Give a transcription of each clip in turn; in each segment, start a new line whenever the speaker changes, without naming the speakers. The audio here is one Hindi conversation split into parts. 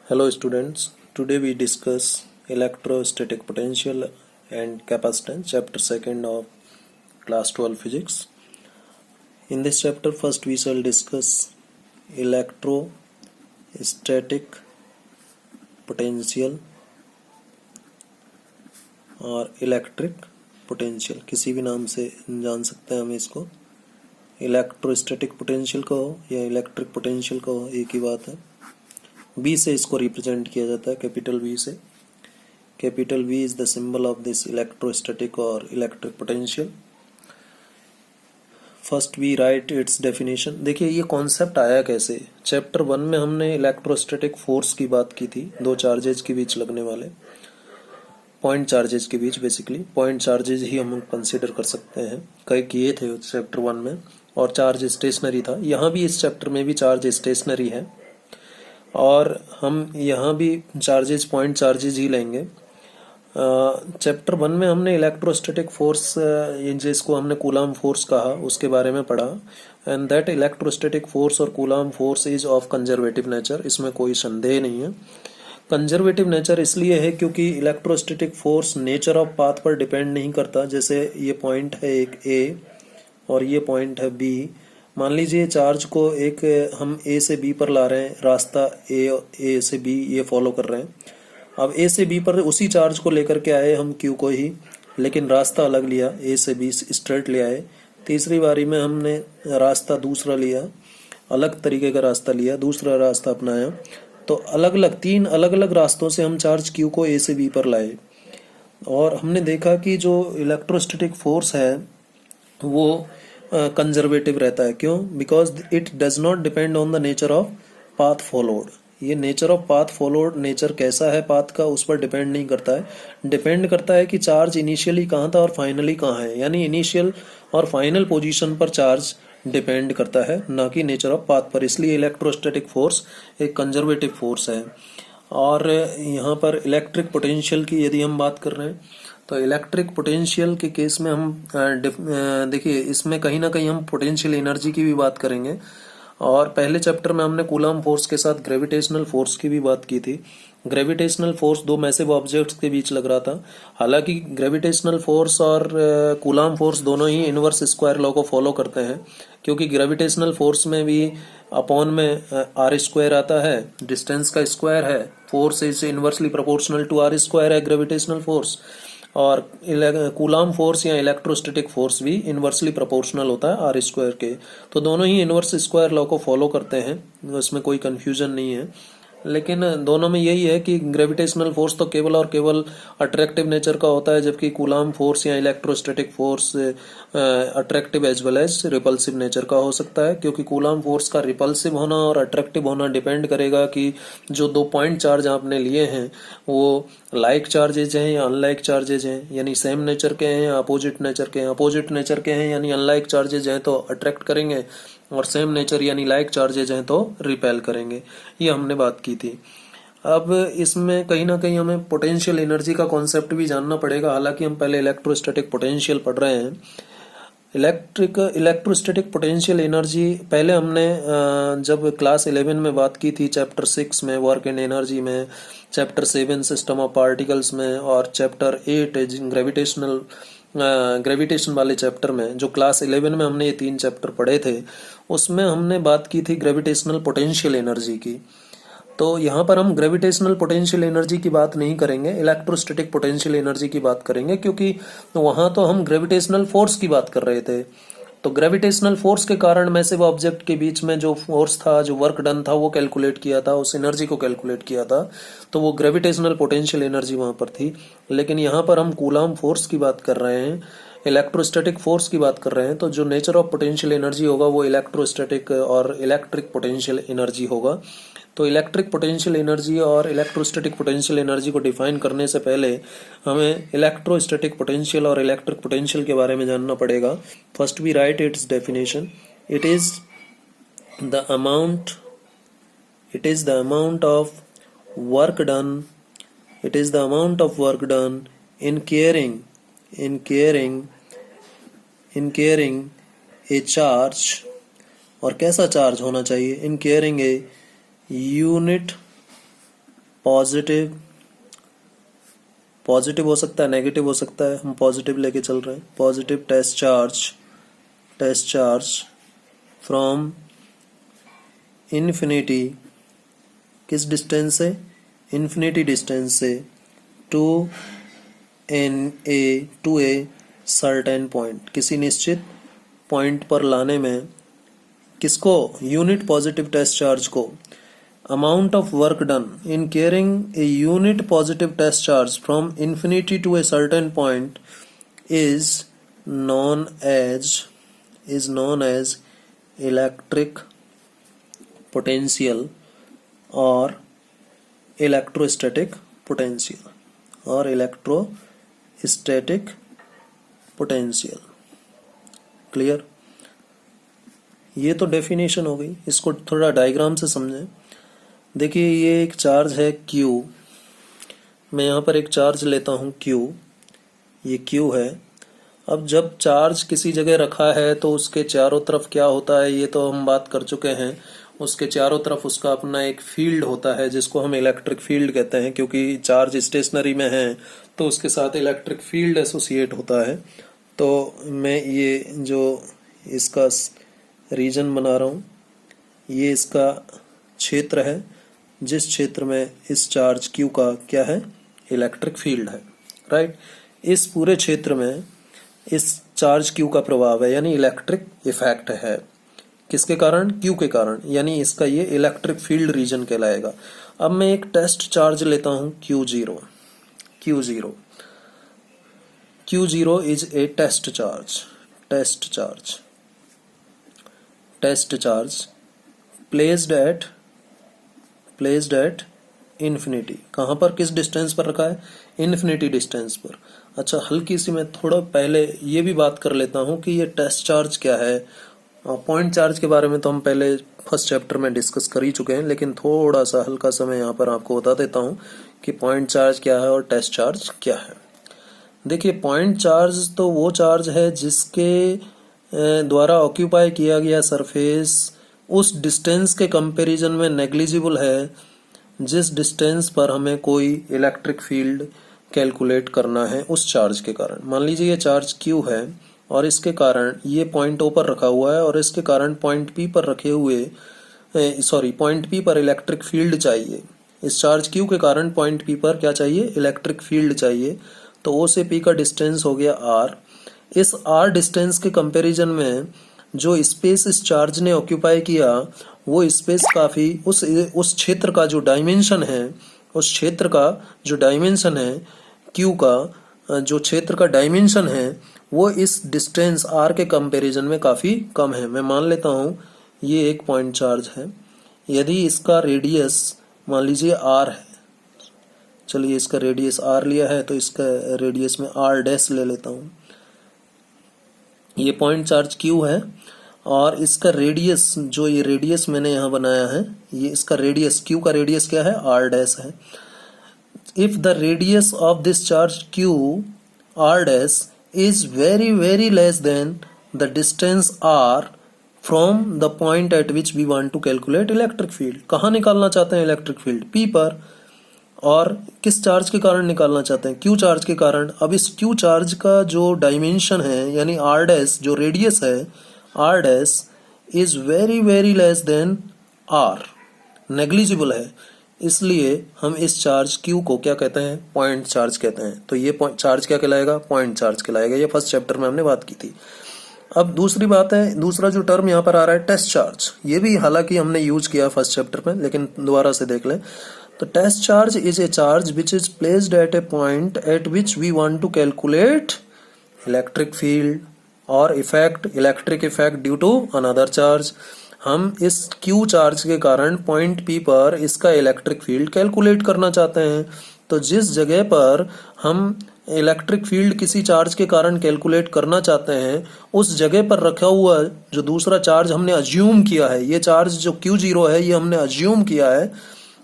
Hello students, today we discuss electrostatic potential and capacitance, chapter 2nd of class 12 physics. In this chapter first we shall discuss electrostatic potential और इलेक्ट्रिक पोटेंशियल, किसी भी नाम से जान सकते हैं हम इसको। इलेक्ट्रोस्टैटिक पोटेंशियल कहो या इलेक्ट्रिक पोटेंशियल कहो, एक ही बात है। V से इसको रिप्रेजेंट किया जाता है, कैपिटल V से। Capital V is the symbol of this electrostatic और electric potential. First we write its definition. देखिए ये कॉन्सेप्ट आया कैसे। चैप्टर 1 में हमने इलेक्ट्रोस्टैटिक फोर्स की बात की थी, दो चार्जेज के बीच लगने वाले, पॉइंट चार्जेज के बीच, बेसिकली पॉइंट चार्जेज ही हम कंसीडर कर सकते हैं, कई किए थे चैप्टर 1 में, और चार्ज स्टेशनरी था। यहाँ भी इस चैप्टर में भी चार्ज स्टेशनरी है और हम यहाँ भी चार्जेज पॉइंट चार्जेज ही लेंगे। चैप्टर 1 में हमने इलेक्ट्रोस्टैटिक फोर्स, जिसको हमने कूलाम फोर्स कहा, उसके बारे में पढ़ा। एंड दैट इलेक्ट्रोस्टैटिक फोर्स और coulomb force is of conservative nature, इसमें कोई संदेह नहीं है। कंजर्वेटिव नेचर इसलिए है क्योंकि electrostatic force nature of path पर डिपेंड नहीं करता। जैसे ये पॉइंट है एक ए और ये पॉइंट है बी। मान लीजिए चार्ज को एक हम ए से बी पर ला रहे हैं, रास्ता ए से बी ये फॉलो कर रहे हैं। अब ए से बी पर उसी चार्ज को लेकर के आए हम क्यू को ही, लेकिन रास्ता अलग लिया, ए से बी स्ट्रेट ले आए। तीसरी बारी में हमने रास्ता दूसरा लिया, अलग तरीके का रास्ता लिया, दूसरा रास्ता अपनाया। तो अलग अलग तीन अलग अलग रास्तों से हम चार्ज क्यू को ए से बी पर लाए और हमने देखा कि जो इलेक्ट्रोस्टैटिक फोर्स है वो कंजर्वेटिव रहता है। क्यों? Because it does not depend on the nature of path followed. ये nature of path followed, nature कैसा है पाथ का, उस पर डिपेंड नहीं करता है। डिपेंड करता है कि चार्ज इनिशियली कहाँ था और फाइनली कहाँ है, यानी इनिशियल और फाइनल पोजीशन पर चार्ज डिपेंड करता है, ना कि नेचर ऑफ पाथ पर। इसलिए इलेक्ट्रोस्टैटिक फोर्स एक कंजर्वेटिव फोर्स है। और यहाँ पर इलेक्ट्रिक पोटेंशियल की यदि हम बात कर रहे हैं तो इलेक्ट्रिक पोटेंशियल के केस में हम देखिए इसमें कहीं ना कहीं हम पोटेंशियल एनर्जी की भी बात करेंगे। और पहले चैप्टर में हमने कूलम फोर्स के साथ ग्रेविटेशनल फोर्स की भी बात की थी। ग्रेविटेशनल फोर्स दो मैसिव ऑब्जेक्ट्स के बीच लग रहा था। हालांकि ग्रेविटेशनल फोर्स और कूलम फोर्स दोनों ही इनवर्स स्क्वायर लॉ को फॉलो करते हैं, क्योंकि ग्रेविटेशनल फोर्स में भी अपॉन में आर स्क्वायर आता है, डिस्टेंस का स्क्वायर है, force is inversely proportional to R square है ग्रेविटेशनल फोर्स। और कूलम फोर्स या इलेक्ट्रोस्टैटिक फोर्स भी इनवर्सली प्रोपोर्शनल होता है आर स्क्वायर के। तो दोनों ही इनवर्स स्क्वायर लॉ को फॉलो करते हैं, उसमें कोई कंफ्यूजन नहीं है। लेकिन दोनों में यही है कि ग्रेविटेशनल फोर्स तो केवल और केवल अट्रैक्टिव नेचर का होता है, जबकि कूलम फोर्स या electrostatic force attractive as well as repulsive nature का हो सकता है। क्योंकि कूलम फोर्स का रिपल्सिव होना और अट्रैक्टिव होना डिपेंड करेगा कि जो दो पॉइंट चार्ज आपने लिए हैं वो लाइक चार्जेज हैं या अनलाइक चार्जेज हैं, यानी सेम नेचर के हैं या अपोजिट नेचर के हैं। अपोजिट नेचर के हैं यानी अनलाइक चार्जेज हैं तो अट्रैक्ट करेंगे, और सेम नेचर यानी लाइक चार्जेज हैं तो रिपेल करेंगे। ये हमने बात की थी। अब इसमें कहीं ना कहीं हमें पोटेंशियल एनर्जी का कॉन्सेप्ट भी जानना पड़ेगा। हालांकि हम पहले इलेक्ट्रोस्टैटिक पोटेंशियल पढ़ रहे हैं। इलेक्ट्रोस्टैटिक पोटेंशियल एनर्जी पहले हमने जब क्लास 11 में बात की थी, चैप्टर 6 में वर्क एंड एनर्जी में, चैप्टर 7 सिस्टम ऑफ पार्टिकल्स में, और चैप्टर 8 ग्रेविटेशन वाले चैप्टर में, जो क्लास 11 में हमने ये तीन चैप्टर पढ़े थे, उसमें हमने बात की थी ग्रेविटेशनल पोटेंशियल एनर्जी की। तो यहाँ पर हम ग्रेविटेशनल पोटेंशियल एनर्जी की बात नहीं करेंगे, इलेक्ट्रोस्टैटिक पोटेंशियल एनर्जी की बात करेंगे, क्योंकि वहां तो हम ग्रेविटेशनल फोर्स की बात कर रहे थे। तो ग्रेविटेशनल फोर्स के कारण मैसिव ऑब्जेक्ट के बीच में जो फोर्स था, जो वर्क डन था, वो कैलकुलेट किया था, उस एनर्जी को कैलकुलेट किया था, तो वो ग्रेविटेशनल पोटेंशियल एनर्जी वहां पर थी। लेकिन यहाँ पर हम कूलम फोर्स की बात कर रहे हैं, इलेक्ट्रोस्टैटिक फोर्स की बात कर रहे हैं। तो जो नेचर ऑफ पोटेंशियल एनर्जी होगा वो इलेक्ट्रोस्टैटिक और इलेक्ट्रिक पोटेंशियल एनर्जी होगा। तो इलेक्ट्रिक पोटेंशियल एनर्जी और इलेक्ट्रोस्टैटिक पोटेंशियल एनर्जी को डिफाइन करने से पहले हमें इलेक्ट्रोस्टैटिक पोटेंशियल और इलेक्ट्रिक पोटेंशियल के बारे में जानना पड़ेगा। First we write its definition. It is the amount of work done, it is the amount of work done in carrying a charge। और कैसा चार्ज होना चाहिए? in carrying a unit positive, positive हो सकता है, नेगेटिव हो सकता है, हम पॉजिटिव लेके चल रहे हैं, positive test charge from infinity, किस डिस्टेंस से, इन्फिनिटी डिस्टेंस से, टू ए सर्टेन पॉइंट, किसी निश्चित पॉइंट पर लाने में, किसको, यूनिट पॉजिटिव टेस्ट चार्ज को। Amount of work done in carrying a unit positive test charge from infinity to a certain point is known as electric potential और इलेक्ट्रोस्टैटिक पोटेंशियल। क्लियर? ये तो डेफिनेशन हो गई, इसको थोड़ा डायग्राम से समझें। देखिए ये एक चार्ज है Q, मैं यहाँ पर एक चार्ज लेता हूँ Q, ये Q है। अब जब चार्ज किसी जगह रखा है तो उसके चारों तरफ क्या होता है, ये तो हम बात कर चुके हैं। उसके चारों तरफ उसका अपना एक फील्ड होता है जिसको हम इलेक्ट्रिक फील्ड कहते हैं, क्योंकि चार्ज स्टेशनरी में है तो उसके साथ इलेक्ट्रिक फील्ड एसोसिएट होता है। तो मैं ये जो इसका रीजन बना रहा हूँ, ये इसका क्षेत्र है जिस क्षेत्र में इस चार्ज Q का क्या है, इलेक्ट्रिक फील्ड है, राइट। इस पूरे क्षेत्र में इस चार्ज Q का प्रभाव है, यानी इलेक्ट्रिक इफेक्ट है। किसके कारण, Q के कारण, यानी इसका ये इलेक्ट्रिक फील्ड रीजन कहलाएगा। अब मैं एक टेस्ट चार्ज लेता हूँ Q0 is a test charge placed at infinity. कहाँ पर, किस डिस्टेंस पर रखा है, इन्फिनिटी डिस्टेंस पर। अच्छा, हल्की सी मैं थोड़ा पहले ये भी बात कर लेता हूँ कि ये टेस्ट चार्ज क्या है। पॉइंट चार्ज के बारे में तो हम पहले फर्स्ट चैप्टर में डिस्कस कर ही चुके हैं, लेकिन थोड़ा सा हल्का सा मैं यहाँ पर आपको बता देता हूँ कि पॉइंट चार्ज क्या है और टेस्ट चार्ज क्या है। देखिए पॉइंट चार्ज तो वो चार्ज है जिसके द्वारा ऑक्यूपाई किया गया सरफेस उस डिस्टेंस के कंपैरिजन में नेग्लिजिबल है जिस डिस्टेंस पर हमें कोई इलेक्ट्रिक फील्ड कैलकुलेट करना है उस चार्ज के कारण। मान लीजिए ये चार्ज Q है और इसके कारण ये पॉइंट O पर रखा हुआ है और इसके कारण पॉइंट P पर पॉइंट P पर इलेक्ट्रिक फील्ड चाहिए। इस चार्ज Q के कारण पॉइंट P पर क्या चाहिए, इलेक्ट्रिक फील्ड चाहिए। तो O से P का डिस्टेंस हो गया R। इस R डिस्टेंस के कंपैरिजन में जो स्पेस इस चार्ज ने ऑक्यूपाई किया वो स्पेस काफी उस क्षेत्र का जो डायमेंशन है, उस क्षेत्र का जो डायमेंशन है Q का जो क्षेत्र का डायमेंशन है वो इस डिस्टेंस R के कंपैरिजन में काफी कम है। मैं मान लेता हूँ ये एक पॉइंट चार्ज है, यदि इसका रेडियस मान लीजिए R है, चलिए इसका रेडियस R लिया है तो इसका रेडियस में R डैश ले लेता हूँ। ये पॉइंट चार्ज Q है और इसका रेडियस, जो ये रेडियस मैंने यहाँ बनाया है, ये इसका रेडियस, Q का रेडियस क्या है, R डैश है। If the radius of this charge Q R dash is very less than the distance R from the point at which we want to calculate electric field, कहाँ निकालना चाहते हैं इलेक्ट्रिक फील्ड, P पर। और किस चार्ज के कारण निकालना चाहते हैं, Q चार्ज के कारण। अब इस Q चार्ज का जो डायमेंशन है यानी R डैश, जो रेडियस है R dash is very less than R, negligible है, इसलिए हम इस चार्ज Q को क्या कहते हैं, पॉइंट चार्ज कहते हैं। तो ये चार्ज क्या कहलाएगा, पॉइंट चार्ज कहलाएगा। ये फर्स्ट चैप्टर में हमने बात की थी। अब दूसरी बात है, दूसरा जो टर्म यहाँ पर आ रहा है टेस्ट चार्ज, ये भी हालांकि हमने यूज किया फर्स्ट चैप्टर में, लेकिन दोबारा से देख लें। तो test charge is a charge which is placed at a point at which we want to calculate electric field और electric effect due to another charge. हम इस Q चार्ज के कारण पॉइंट P पर इसका इलेक्ट्रिक फील्ड कैलकुलेट करना चाहते हैं। तो जिस जगह पर हम इलेक्ट्रिक फील्ड किसी चार्ज के कारण कैलकुलेट करना चाहते हैं उस जगह पर रखा हुआ जो दूसरा चार्ज हमने अज्यूम किया है, ये चार्ज जो Q0 है ये हमने अज्यूम किया है,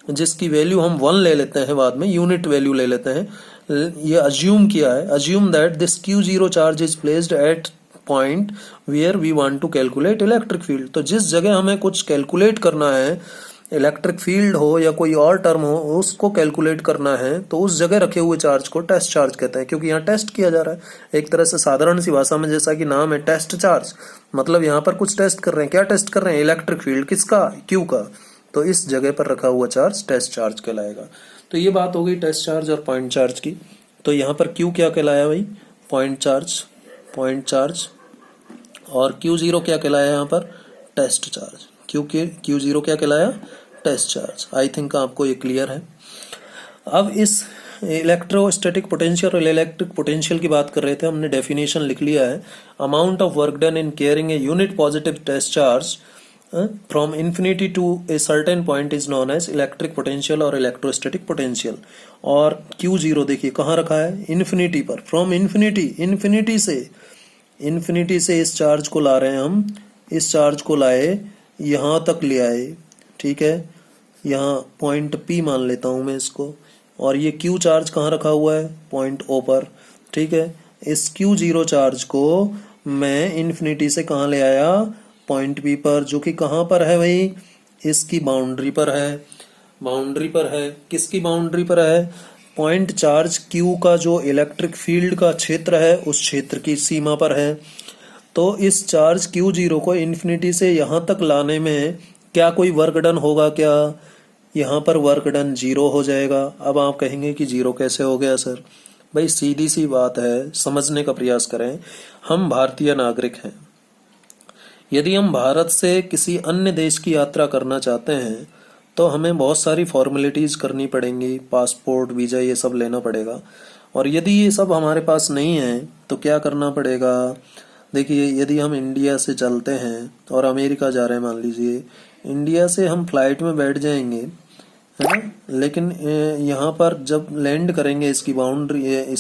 जिसकी वैल्यू हम 1 ले लेते हैं, बाद में यूनिट वैल्यू ले लेते हैं। ये अज्यूम किया है, assume that this Q0 charge is placed at point where we want to calculate electric field. तो जिस जगह हमें कुछ कैलकुलेट करना है इलेक्ट्रिक फील्ड हो या कोई और टर्म हो, उसको कैलकुलेट करना है तो उस जगह रखे हुए चार्ज को टेस्ट चार्ज कहते हैं, क्योंकि यहाँ टेस्ट किया जा रहा है। एक तरह से साधारण सी भाषा में जैसा कि नाम है टेस्ट चार्ज, मतलब यहाँ पर कुछ टेस्ट कर रहे हैं। क्या टेस्ट कर रहे हैं? Electric field. किसका? क्यू का। तो इस जगह पर रखा हुआ चार्ज टेस्ट चार्ज कहलाएगा। तो ये बात हो गई टेस्ट चार्ज और पॉइंट चार्ज की। तो यहाँ पर क्यू क्या कहलाया भाई? Point charge. और Q0 क्या कहलाया यहाँ पर? Test charge. Q0 क्या कहलाया? Test charge. आई थिंक आपको ये क्लियर है। अब इस इलेक्ट्रोस्टैटिक पोटेंशियल और इलेक्ट्रिक पोटेंशियल की बात कर रहे थे, हमने डेफिनेशन लिख लिया है। Amount of work done in carrying a unit positive test charge from infinity to a certain point is known as electric potential और इलेक्ट्रोस्टैटिक पोटेंशियल। और Q0 देखिए कहाँ रखा है? इन्फिनिटी पर। फ्रॉम इन्फिनिटी से इस चार्ज को ला रहे हैं हम, इस चार्ज को लाए यहाँ तक ले आए, ठीक है। यहाँ पॉइंट P मान लेता हूं मैं इसको, और ये Q चार्ज कहाँ रखा हुआ है? पॉइंट O पर, ठीक है। इस Q0 चार्ज को मैं इन्फिनिटी से कहाँ ले आया? पॉइंट P पर, जो कि कहाँ पर है भाई? इसकी बाउंड्री पर है। किसकी बाउंड्री पर है? पॉइंट चार्ज Q का जो इलेक्ट्रिक फील्ड का क्षेत्र है उस क्षेत्र की सीमा पर है। तो इस चार्ज Q0 को इन्फिनिटी से यहाँ तक लाने में क्या कोई वर्क डन होगा क्या? यहाँ पर वर्क डन 0 हो जाएगा। अब आप कहेंगे कि 0 कैसे हो गया सर? भाई सीधी सी बात है, समझने का प्रयास करें। हम भारतीय नागरिक हैं। यदि हम भारत से किसी अन्य देश की यात्रा करना चाहते हैं तो हमें बहुत सारी फॉर्मेलिटीज करनी पड़ेंगी, पासपोर्ट, वीजा, ये सब लेना पड़ेगा। और यदि ये सब हमारे पास नहीं है तो क्या करना पड़ेगा? देखिए, यदि हम इंडिया से चलते हैं और अमेरिका जा रहे हैं, मान लीजिए, इंडिया से हम फ्लाइट में बैठ जाएंगे, है ना, लेकिन यहाँ पर जब लैंड करेंगे इसकी बाउंड्री, इसके